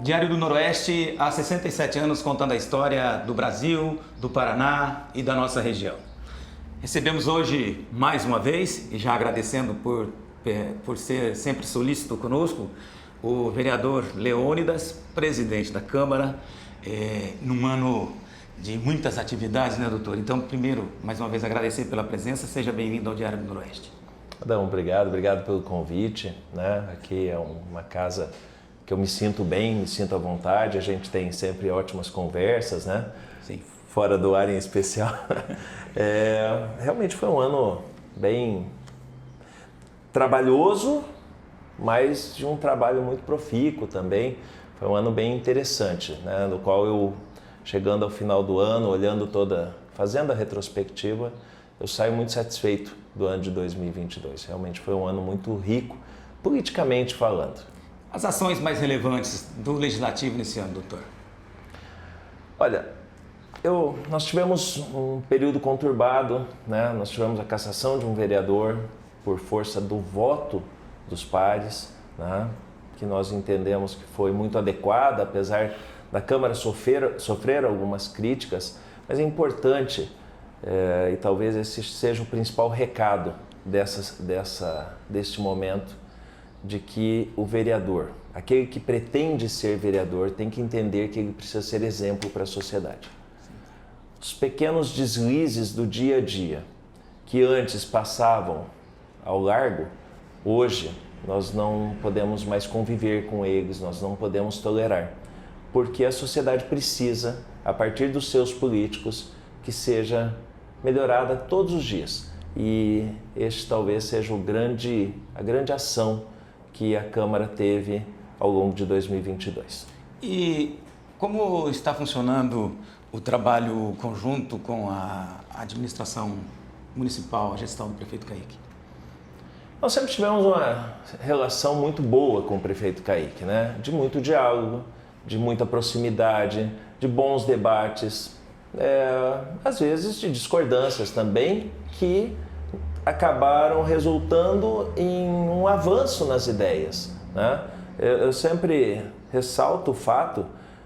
Diário do Noroeste, há 67 anos contando a história do Brasil, do Paraná e da nossa região. Recebemos hoje, mais uma vez, e já agradecendo por ser sempre solícito conosco, o vereador Leônidas, presidente da Câmara, num ano de muitas atividades, né, doutor? Então, primeiro, mais uma vez, agradecer pela presença. Seja bem-vindo ao Diário do Noroeste. Adão, obrigado pelo convite, né? Aqui é uma casa que eu me sinto bem, me sinto à vontade, a gente tem sempre ótimas conversas, né? Sim. Fora do ar em especial. Realmente foi um ano bem trabalhoso, mas de um trabalho muito profícuo também. Foi um ano bem interessante, né? No qual eu, chegando ao final do ano, fazendo a retrospectiva, eu saio muito satisfeito do ano de 2022. Realmente foi um ano muito rico, politicamente falando. As ações mais relevantes do Legislativo nesse ano, doutor? Olha, nós tivemos um período conturbado, né? Nós tivemos a cassação de um vereador por força do voto dos pares, né? Que nós entendemos que foi muito adequada, apesar da Câmara sofrer algumas críticas, mas é importante, e talvez esse seja o principal recado deste momento, de que o vereador, aquele que pretende ser vereador, tem que entender que ele precisa ser exemplo para a sociedade. Os pequenos deslizes do dia a dia, que antes passavam ao largo, hoje nós não podemos mais conviver com eles, nós não podemos tolerar, porque a sociedade precisa, a partir dos seus políticos, que seja melhorada todos os dias. E este talvez seja a grande ação que a Câmara teve ao longo de 2022. E como está funcionando o trabalho conjunto com a administração municipal, a gestão do prefeito Kaique? Nós sempre tivemos uma relação muito boa com o prefeito Kaique, né? De muito diálogo, de muita proximidade, de bons debates, às vezes de discordâncias também, que acabaram resultando em um avanço nas ideias, né? Eu sempre ressalto o fato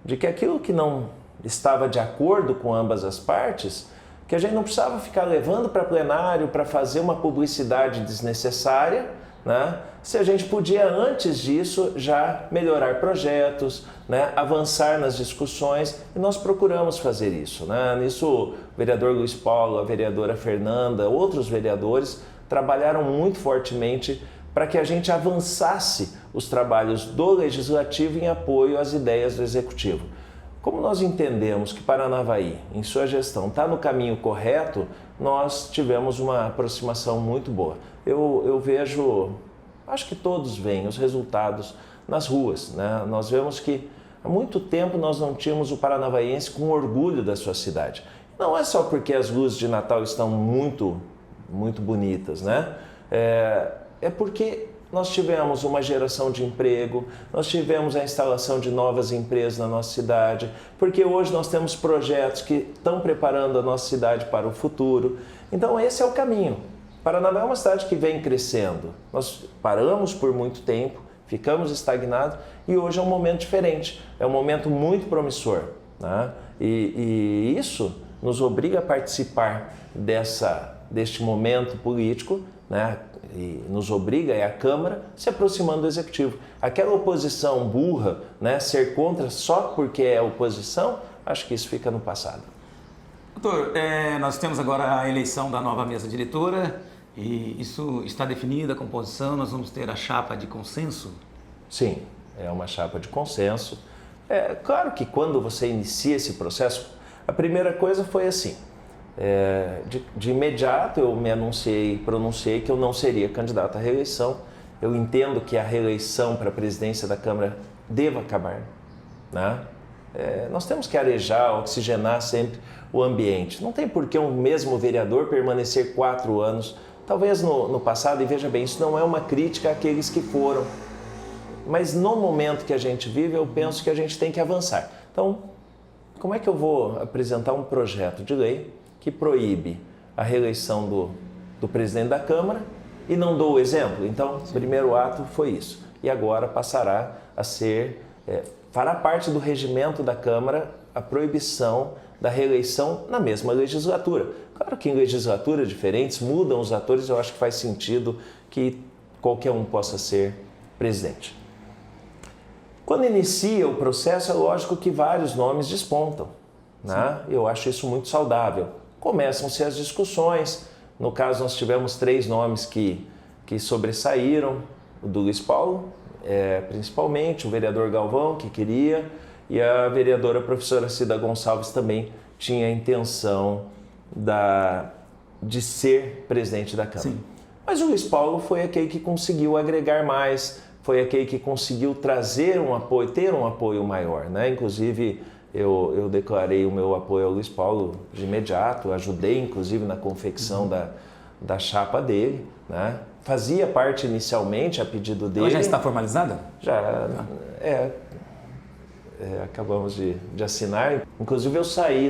de que aquilo que não estava de acordo com ambas as partes, que a gente não precisava ficar levando para plenário para fazer uma publicidade desnecessária, né? Se a gente podia, antes disso, já melhorar projetos, né? Avançar nas discussões, e nós procuramos fazer isso, né? Nisso, o vereador Luiz Paulo, a vereadora Fernanda, outros vereadores trabalharam muito fortemente para que a gente avançasse os trabalhos do Legislativo em apoio às ideias do Executivo. Como nós entendemos que Paranavaí, em sua gestão, está no caminho correto, nós tivemos uma aproximação muito boa. Eu vejo, acho que todos veem os resultados nas ruas, né? Nós vemos que há muito tempo nós não tínhamos o paranavaense com orgulho da sua cidade. Não é só porque as luzes de Natal estão muito bonitas, né? É porque nós tivemos uma geração de emprego, nós tivemos a instalação de novas empresas na nossa cidade, porque hoje nós temos projetos que estão preparando a nossa cidade para o futuro. Então esse é o caminho. Paranavaí é uma cidade que vem crescendo. Nós paramos por muito tempo, ficamos estagnados e hoje é um momento diferente, é um momento muito promissor, né? E isso nos obriga a participar deste momento político, né? E nos obriga, a Câmara, se aproximando do Executivo. Aquela oposição burra, né? Ser contra só porque é oposição, acho que isso fica no passado. Doutor, nós temos agora a eleição da nova mesa diretora e isso está definida a composição, nós vamos ter a chapa de consenso? Sim, é uma chapa de consenso. É claro que quando você inicia esse processo, a primeira coisa foi assim, de imediato eu me pronunciei que eu não seria candidato à reeleição. Eu entendo que a reeleição para a presidência da Câmara deva acabar, né? Nós temos que arejar, oxigenar sempre o ambiente. Não tem por que um mesmo vereador permanecer 4 anos, talvez no passado, e veja bem, isso não é uma crítica àqueles que foram, mas no momento que a gente vive, eu penso que a gente tem que avançar. Então, como é que eu vou apresentar um projeto de lei que proíbe a reeleição do presidente da Câmara e não dou o exemplo? Então, o primeiro ato foi isso. E agora passará a ser fará parte do regimento da Câmara a proibição da reeleição na mesma legislatura. Claro que em legislaturas diferentes mudam os atores, eu acho que faz sentido que qualquer um possa ser presidente. Quando inicia o processo, é lógico que vários nomes despontam, né? Eu acho isso muito saudável. Começam-se as discussões. No caso, nós tivemos 3 nomes que sobressaíram, o do Luiz Paulo, principalmente, o vereador Galvão, que queria, e a vereadora professora Cida Gonçalves também tinha a intenção de ser presidente da Câmara. Sim. Mas o Luiz Paulo foi aquele que conseguiu agregar mais, foi aquele que conseguiu trazer um apoio, ter um apoio maior, né? Inclusive, eu declarei o meu apoio ao Luiz Paulo de imediato, ajudei inclusive na confecção da chapa dele, né? Fazia parte inicialmente a pedido dele. Ela já está formalizada? Já, acabamos de assinar. Inclusive eu saí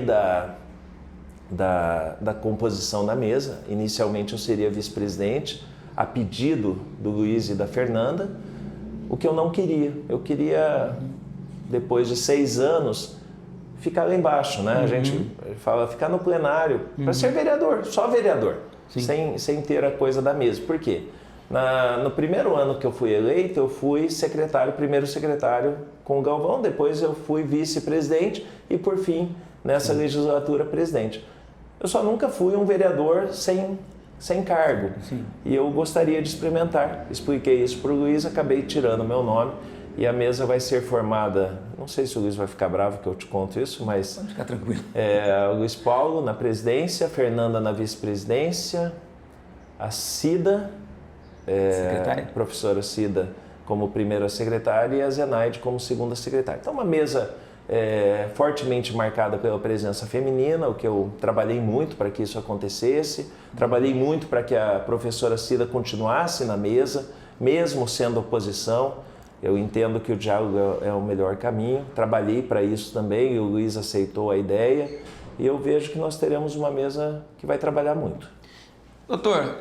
da composição da mesa. Inicialmente eu seria vice-presidente, a pedido do Luiz e da Fernanda, o que eu não queria. Eu queria, depois de 6 anos, ficar lá embaixo, né? A gente fala ficar no plenário, para ser vereador, só vereador, sem ter a coisa da mesa. Por quê? No primeiro ano que eu fui eleito, eu fui primeiro secretário com o Galvão, depois eu fui vice-presidente e, por fim, nessa legislatura, presidente. Eu só nunca fui um vereador sem cargo. Sim. E eu gostaria de experimentar. Expliquei isso para o Luiz, acabei tirando o meu nome e a mesa vai ser formada, não sei se o Luiz vai ficar bravo que eu te conto isso, mas... Pode ficar tranquilo. O Luiz Paulo na presidência, a Fernanda na vice-presidência, a Cida, a professora Cida como primeira secretária e a Zenaide como segunda secretária. Então uma mesa fortemente marcada pela presença feminina, o que eu trabalhei muito para que isso acontecesse, trabalhei muito para que a professora Cida continuasse na mesa, mesmo sendo oposição. Eu entendo que o diálogo é o melhor caminho, trabalhei para isso também e o Luiz aceitou a ideia e eu vejo que nós teremos uma mesa que vai trabalhar muito. Doutor,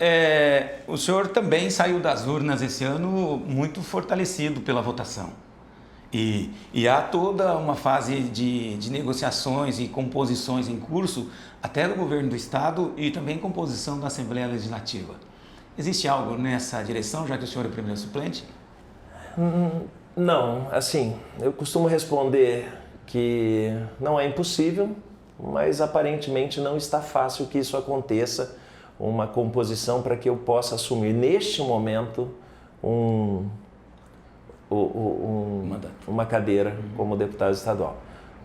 o senhor também saiu das urnas esse ano muito fortalecido pela votação. E há toda uma fase de negociações e composições em curso, até do governo do Estado e também composição da Assembleia Legislativa. Existe algo nessa direção, já que o senhor é o primeiro suplente? Não, assim, eu costumo responder que não é impossível, mas aparentemente não está fácil que isso aconteça, uma composição para que eu possa assumir neste momento uma cadeira como deputado estadual.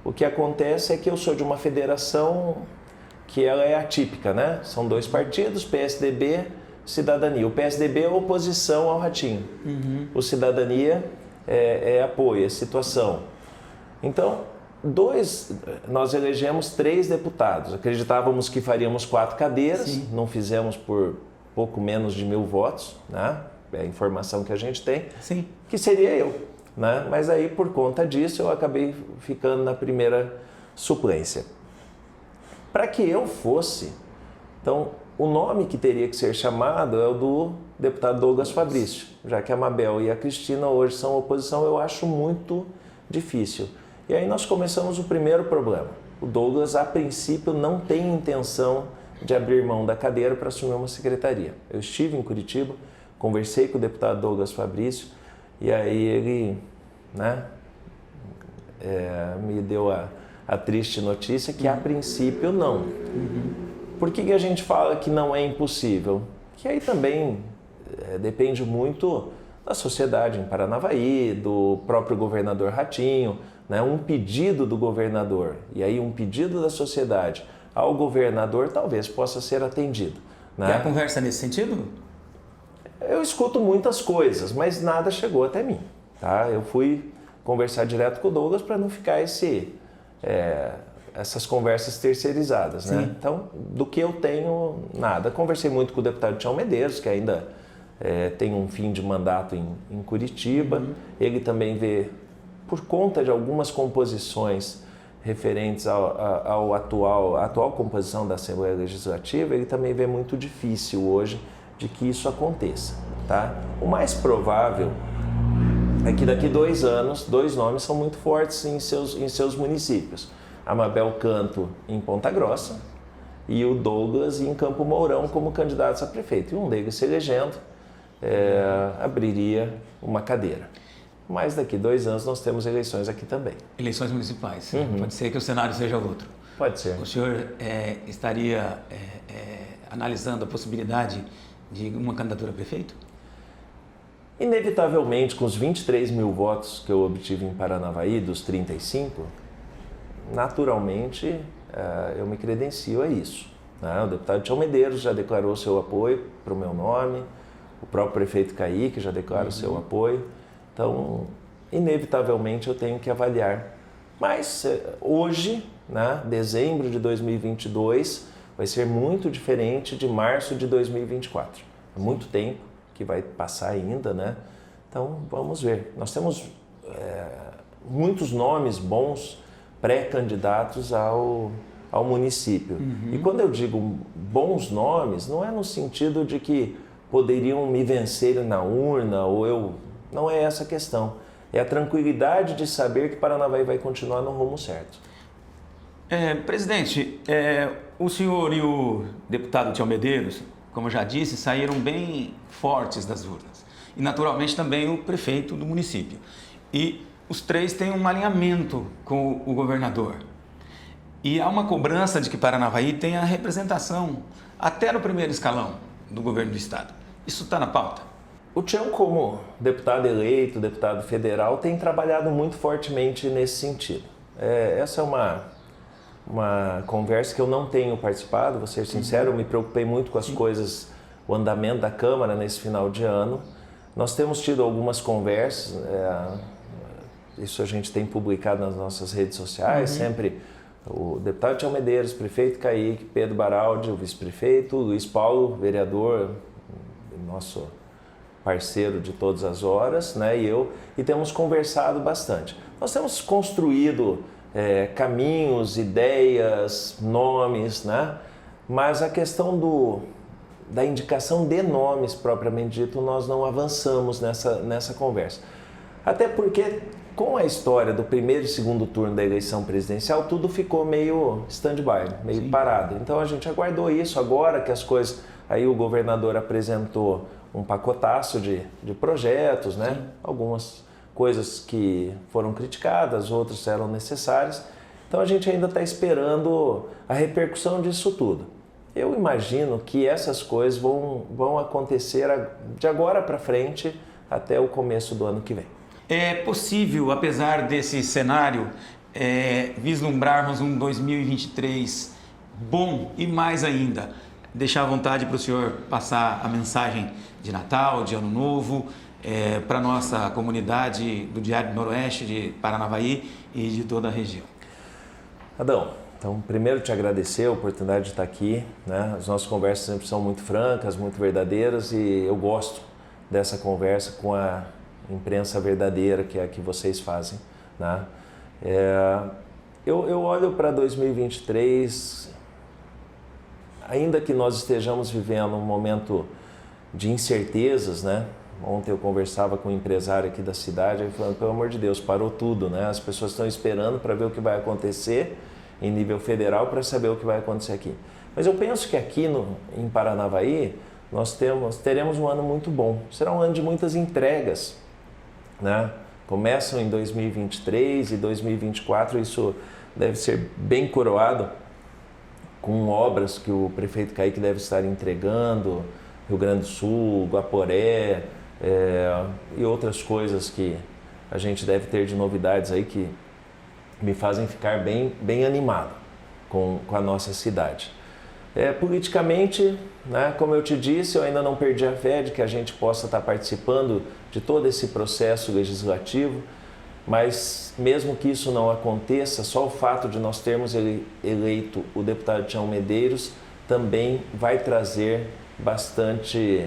O que acontece é que eu sou de uma federação que ela é atípica, né? São 2 partidos, PSDB, Cidadania. O PSDB é oposição ao Ratinho. O Cidadania é apoio, é situação. Então, nós elegemos 3 deputados. Acreditávamos que faríamos 4 cadeiras, Sim. Não fizemos por pouco menos de 1.000 votos, né? É a informação que a gente tem, Sim. Que seria eu, né? Mas aí, por conta disso, eu acabei ficando na primeira suplência. Para que eu fosse, então, o nome que teria que ser chamado é o do deputado Douglas Fabrício, já que a Mabel e a Cristina hoje são oposição, eu acho muito difícil. E aí nós começamos o primeiro problema. O Douglas, a princípio, não tem intenção de abrir mão da cadeira para assumir uma secretaria. Eu estive em Curitiba, conversei com o deputado Douglas Fabrício e aí ele, né, me deu a triste notícia que a princípio não. Por que a gente fala que não é impossível? Que aí também depende muito da sociedade em Paranavaí, do próprio governador Ratinho, né? Um pedido do governador e aí um pedido da sociedade ao governador talvez possa ser atendido. Né? E a conversa nesse sentido? Eu escuto muitas coisas, mas nada chegou até mim. Tá? Eu fui conversar direto com o Douglas para não ficar essas conversas terceirizadas. Né? Então, do que eu tenho, nada. Conversei muito com o deputado Tião Medeiros, que ainda tem um fim de mandato em Curitiba. Ele também vê, por conta de algumas composições referentes à atual composição da Assembleia Legislativa, ele também vê muito difícil hoje de que isso aconteça. Tá? O mais provável é que daqui 2 anos, 2 nomes são muito fortes em seus municípios. A Mabel Canto em Ponta Grossa e o Douglas em Campo Mourão como candidatos a prefeito. E um deles se elegendo abriria uma cadeira. Mas daqui 2 anos nós temos eleições aqui também. Eleições municipais. Pode ser que o cenário seja outro. Pode ser. O senhor estaria analisando a possibilidade de uma candidatura a prefeito? Inevitavelmente, com os 23 mil votos que eu obtive em Paranavaí, dos 35, naturalmente eu me credencio a isso. Né? O deputado Tião Medeiros já declarou seu apoio para o meu nome, o próprio prefeito Kaique já declara o seu apoio. Então, inevitavelmente, eu tenho que avaliar. Mas hoje, né, dezembro de 2022, vai ser muito diferente de março de 2024. É muito tempo que vai passar ainda, né? Então, vamos ver. Nós temos muitos nomes bons pré-candidatos ao município. E quando eu digo bons nomes, não é no sentido de que poderiam me vencer na urna ou eu... Não é essa a questão. É a tranquilidade de saber que Paranavaí vai continuar no rumo certo. Presidente, o senhor e o deputado Tião Medeiros, como eu já disse, saíram bem fortes das urnas. E, naturalmente, também o prefeito do município. E os 3 têm um alinhamento com o governador. E há uma cobrança de que Paranavaí tenha representação, até no primeiro escalão do governo do estado. Isso está na pauta? O Tião, como deputado eleito, deputado federal, tem trabalhado muito fortemente nesse sentido. Essa é uma conversa que eu não tenho participado, vou ser sincero, eu me preocupei muito com as coisas, o andamento da Câmara nesse final de ano. Nós temos tido algumas conversas, isso a gente tem publicado nas nossas redes sociais, sempre o deputado Tião Medeiros, prefeito Kaique, Pedro Baraldi, o vice-prefeito, Luiz Paulo, vereador, nosso parceiro de todas as horas, né, e temos conversado bastante. Nós temos construído caminhos, ideias, nomes, né, mas a questão da indicação de nomes, propriamente dito, nós não avançamos nessa conversa. Até porque, com a história do primeiro e segundo turno da eleição presidencial, tudo ficou meio stand-by, meio parado. Então a gente aguardou isso agora que as coisas... Aí o governador apresentou um pacotaço de projetos, né? Algumas coisas que foram criticadas, outras eram necessárias. Então a gente ainda está esperando a repercussão disso tudo. Eu imagino que essas coisas vão acontecer de agora para frente até o começo do ano que vem. É possível, apesar desse cenário, vislumbrarmos um 2023 bom e mais ainda, deixar à vontade para o senhor passar a mensagem de Natal, de Ano Novo, para a nossa comunidade do Diário do Noroeste, de Paranavaí e de toda a região. Adão, então primeiro te agradecer a oportunidade de estar aqui, né? As nossas conversas sempre são muito francas, muito verdadeiras e eu gosto dessa conversa com a imprensa verdadeira que é a que vocês fazem, né? Eu olho para 2023, ainda que nós estejamos vivendo um momento de incertezas, né? Ontem eu conversava com um empresário aqui da cidade, ele falando, pelo amor de Deus, parou tudo, né? As pessoas estão esperando para ver o que vai acontecer em nível federal para saber o que vai acontecer aqui. Mas eu penso que aqui em Paranavaí nós teremos um ano muito bom. Será um ano de muitas entregas, né? Começam em 2023 e 2024, isso deve ser bem coroado com obras que o prefeito Kaique deve estar entregando, Rio Grande do Sul, Guaporé e outras coisas que a gente deve ter de novidades aí que me fazem ficar bem animado com a nossa cidade. Politicamente, né, como eu te disse, eu ainda não perdi a fé de que a gente possa estar participando de todo esse processo legislativo, mas mesmo que isso não aconteça, só o fato de nós termos eleito o deputado Tião Medeiros também vai trazer bastante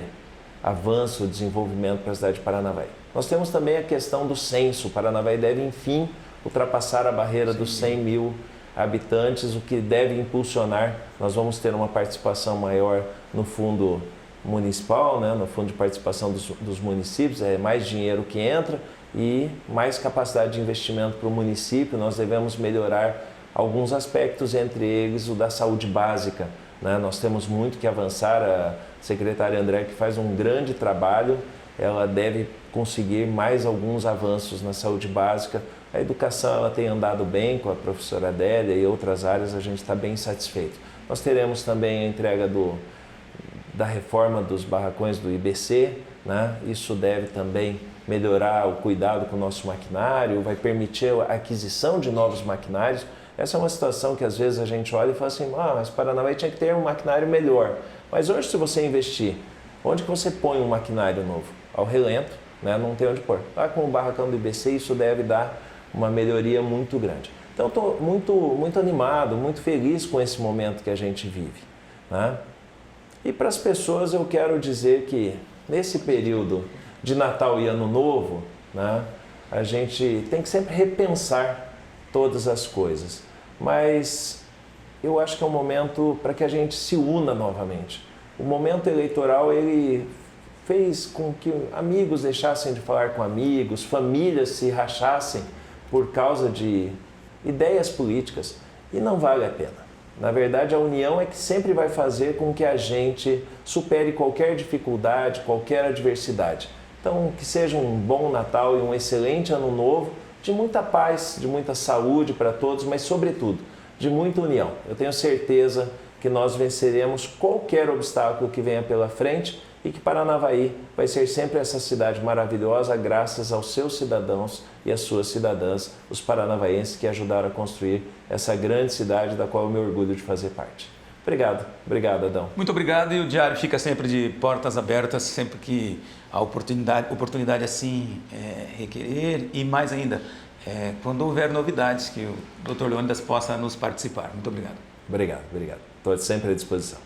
avanço, desenvolvimento para a cidade de Paranavaí. Nós temos também a questão do censo. Paranavaí deve, enfim, ultrapassar a barreira dos 100 mil habitantes, o que deve impulsionar. Nós vamos ter uma participação maior no fundo municipal, né, no fundo de participação dos municípios, é mais dinheiro que entra, e mais capacidade de investimento para o município. Nós devemos melhorar alguns aspectos, entre eles o da saúde básica, né? Nós temos muito que avançar. A secretária André, que faz um grande trabalho, ela deve conseguir mais alguns avanços na saúde básica. A educação, ela tem andado bem com a professora Adélia e outras áreas, a gente está bem satisfeito. Nós teremos também a entrega da reforma dos barracões do IBC, né? Isso deve também melhorar o cuidado com o nosso maquinário, vai permitir a aquisição de novos maquinários. Essa é uma situação que às vezes a gente olha e fala assim, mas Paranavaí tinha que ter um maquinário melhor. Mas hoje, se você investir, onde que você põe um maquinário novo? Ao relento, né? Não tem onde pôr. Lá com o barracão do IBC, isso deve dar uma melhoria muito grande. Então, estou muito animado, muito feliz com esse momento que a gente vive, né? E para as pessoas eu quero dizer que nesse período de Natal e Ano Novo, né, a gente tem que sempre repensar todas as coisas. Mas eu acho que é um momento para que a gente se una novamente. O momento eleitoral, ele fez com que amigos deixassem de falar com amigos, famílias se rachassem por causa de ideias políticas, e não vale a pena. Na verdade, a união é que sempre vai fazer com que a gente supere qualquer dificuldade, qualquer adversidade. Então, que seja um bom Natal e um excelente Ano Novo, de muita paz, de muita saúde para todos, mas, sobretudo, de muita união. Eu tenho certeza que nós venceremos qualquer obstáculo que venha pela frente e que Paranavaí vai ser sempre essa cidade maravilhosa graças aos seus cidadãos e às suas cidadãs, os paranavaenses que ajudaram a construir essa grande cidade da qual eu me orgulho de fazer parte. Obrigado, Adão. Muito obrigado, e o Diário fica sempre de portas abertas, sempre que a oportunidade assim requerer, e mais ainda, quando houver novidades que o Dr. Leônidas possa nos participar. Muito obrigado. Obrigado. Estou sempre à disposição.